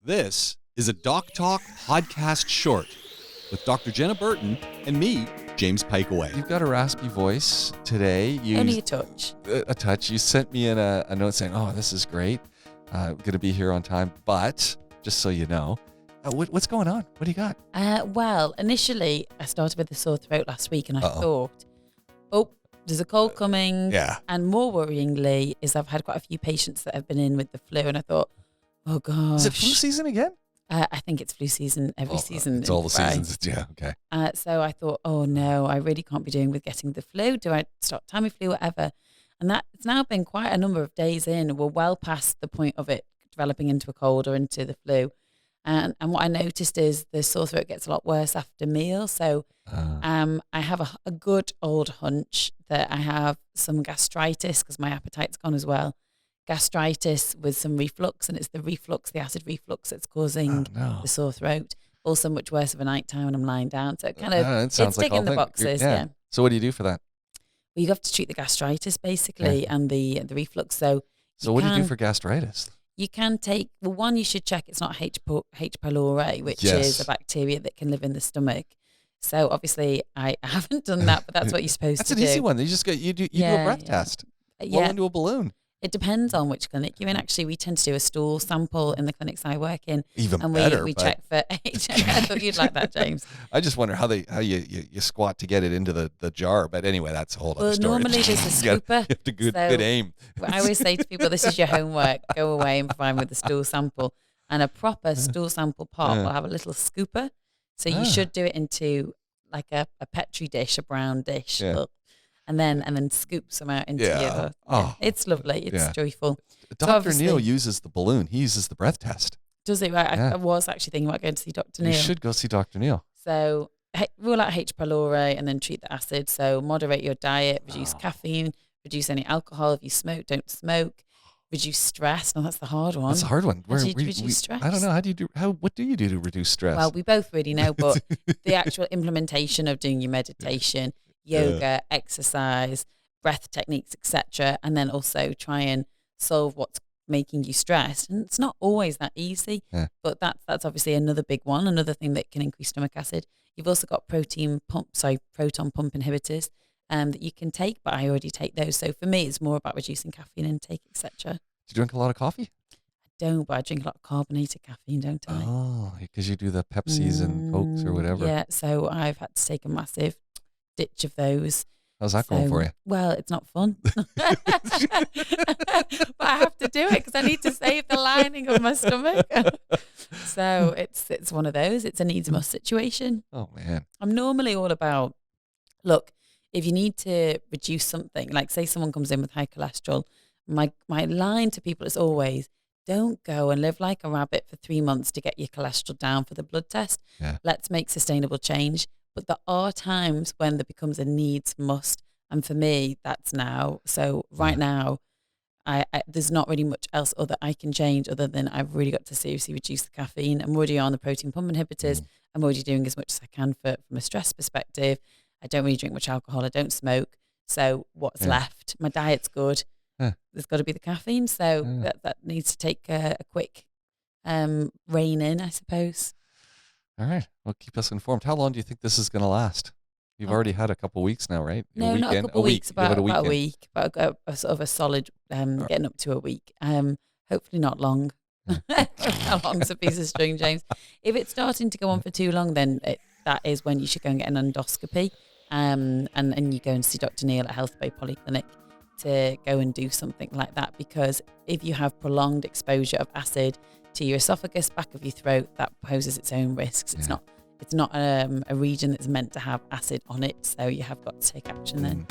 This is a DocTalk podcast short with Dr. Jenna Burton and me, James Piecowye. You've got a raspy voice today. Only a touch. A touch. You sent me in a note saying, oh, this is great. Going to be here on time. But just so you know, what's going on? What do you got? Well, initially, I started with a sore throat last week and I thought, there's a cold coming. Yeah. And more worryingly is I've had quite a few patients that have been in with the flu and I thought, oh gosh. Is it flu season again? I think it's flu season every season. It's all the seasons. Yeah, okay. So I thought, oh no, I really can't be doing with getting the flu. Do I start Tamiflu, whatever? And that it's now been quite a number of days in. We're well past the point of it developing into a cold or into the flu. And what I noticed is the sore throat gets a lot worse after meals. So I have a good old hunch that I have some gastritis because my appetite's gone as well. Gastritis with some reflux, and it's the acid reflux that's causing the sore throat. Also much worse of a nighttime when I'm lying down. So it kind of, it's ticking the boxes. Yeah. So what do you do for that? Well, you have to treat the gastritis basically and the reflux. So what do you do for gastritis? You can take, well, one, you should check it's not H. pylori, which is a bacteria that can live in the stomach. So obviously I haven't done that, but that's what you're supposed to do. That's an easy one. You just do a breath test. Blow into a balloon. It depends on which clinic you're in. Actually, we tend to do a stool sample in the clinics I work in. Even and better. We check for H. I thought you'd like that, James. I just wonder how you squat to get it into the jar. But anyway, that's a whole other story. Well, normally there's a scooper. You have to good aim. I always say to people, this is your homework. Go away and provide me with a stool sample. And a proper stool sample pot will have a little scooper. So you should do it into like a Petri dish, a brown dish. Yeah. And then scoop some out into your... It's lovely. It's joyful. Dr. Neil uses the balloon. He uses the breath test. Does he? Right. I was actually thinking about going to see Dr. Neil. You should go see Dr. Neil. So rule out H. pylori and then treat the acid. So moderate your diet, reduce caffeine, reduce any alcohol. If you smoke, don't smoke. Reduce stress. No, that's the hard one. That's a hard one. How do you reduce stress? I don't know. What do you do to reduce stress? Well, we both really know, but the actual implementation of doing your meditation, yoga, exercise, breath techniques, etc., and then also try and solve what's making you stressed. And it's not always that easy, but that's obviously another big one, another thing that can increase stomach acid. You've also got proton pump inhibitors that you can take, but I already take those. So for me, it's more about reducing caffeine intake, etc. Do you drink a lot of coffee? I don't, but I drink a lot of carbonated caffeine, don't I? Oh, because you do the Pepsis and Cokes or whatever. Yeah, so I've had to take a massive ditch of those. How's that going for you? Well, it's not fun. But I have to do it because I need to save the lining of my stomach. So it's one of those. It's a needs must situation. Oh, man. I'm normally all about, look, if you need to reduce something, like say someone comes in with high cholesterol, my line to people is always, don't go and live like a rabbit for 3 months to get your cholesterol down for the blood test. Yeah. Let's make sustainable change. But there are times when there becomes a needs must. And for me, that's now. So right now, I there's not really much else other I can change other than I've really got to seriously reduce the caffeine. I'm already on the proton pump inhibitors. I'm already doing as much as I can from a stress perspective. I don't really drink much alcohol. I don't smoke. So what's left? My diet's good. There's got to be the caffeine. So that needs to take a quick rein in, I suppose. All right. Well, keep us informed. How long do you think this is going to last? You've already had a couple of weeks now, right? No, not a couple of weeks. About a week. About a sort of a solid, getting up to a week. Hopefully not long. How long's a piece of string, James? If it's starting to go on for too long, then that is when you should go and get an endoscopy. And you go and see Dr. Neil at Health Bay Polyclinic to go and do something like that. Because if you have prolonged exposure of acid to your esophagus, back of your throat, that poses its own risks. It's not a region that's meant to have acid on it, so you have got to take action then.